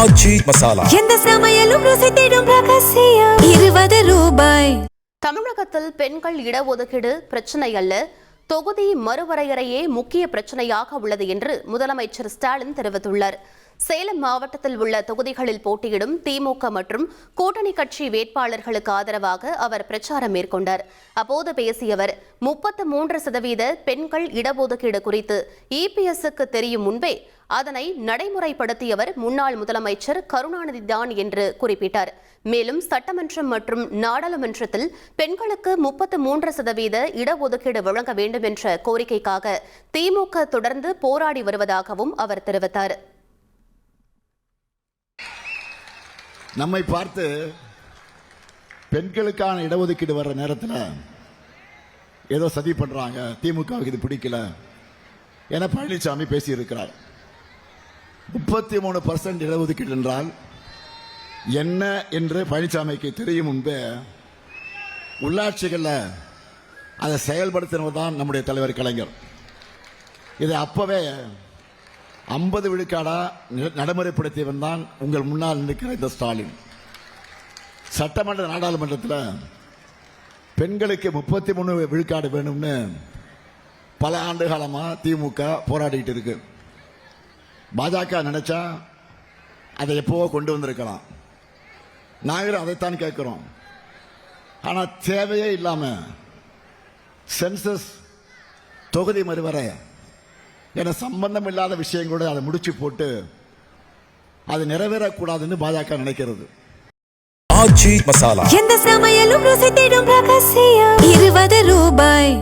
ஆச்சி மசாலா எந்த சமையலும் ருசி தேடும் ரகசியம் 20 ரூபாய். தமிழகத்தில் பெண்கள் இடஒதுக்கீடு பிரச்சனை அல்ல, தொகுதி மறுவரையறையே முக்கிய பிரச்சனையாக உள்ளது என்று முதலமைச்சர் ஸ்டாலின் தெரிவித்துள்ளார். சேலம் மாவட்டத்தில் உள்ள தொகுதிகளில் போட்டியிடும் திமுக மற்றும் கூட்டணி கட்சி வேட்பாளர்களுக்கு ஆதரவாக அவர் பிரச்சாரம் மேற்கொண்டார். அப்போது பேசிய அவர் 33% பெண்கள் இடஒதுக்கீடு குறித்து இபிஎஸ்க்கு தெரியும் முன்பே அதனை நடைமுறைப்படுத்தியவர் முன்னாள் முதலமைச்சர் கருணாநிதி தான் என்று குறிப்பிட்டார். மேலும் சட்டமன்றம் மற்றும் நாடாளுமன்றத்தில் பெண்களுக்கு 33% இடஒதுக்கீடு வழங்க வேண்டும் என்ற கோரிக்கைக்காக திமுக தொடர்ந்து போராடி வருவதாகவும் அவர் தெரிவித்தார். நம்மை பார்த்து பெண்களுக்கான இடஒதுக்கீடு வர்ற நேரத்தில் ஏதோ சதி பண்றாங்க, திமுகவுக்கு இது பிடிக்கல என பழனிசாமி பேசியிருக்கிறார். 33% இடஒதுக்கீடு என்றால் என்ன என்று பழனிசாமிக்கு தெரியும் முன்பே உள்ளாட்சிகளில் அதை செயல்படுத்தினவர் தான் நம்முடைய தலைவர் கலைஞர். இதை அப்பவே 50 விழுக்காடா நடைமுறைப்படுத்தியவன் தான் உங்கள் முன்னால் நிற்கிற இந்த ஸ்டாலின். சட்டமன்ற நாடாளுமன்றத்தில் பெண்களுக்கு 33 விழுக்காடு வேணும்னு பல ஆண்டு காலமாக திமுக போராடிட்டு இருக்கு. பாஜக நினைச்சா அதை எப்போவோ கொண்டு வந்திருக்கலாம். நாங்களும் அதைத்தான் கேட்கிறோம். ஆனால் தேவையே இல்லாமல் சென்சஸ், தொகுதி மறுவரை என சம்பந்தம் இல்லாத விஷயம் கூட அதை முடிச்சு போட்டு அது நிறைவேறக்கூடாதுன்னு பாஜக நினைக்கிறது. ஆச்சி மசாலா எந்த சமையலும் ருசி தேடும் ரகசியம் 20 ரூபாய்.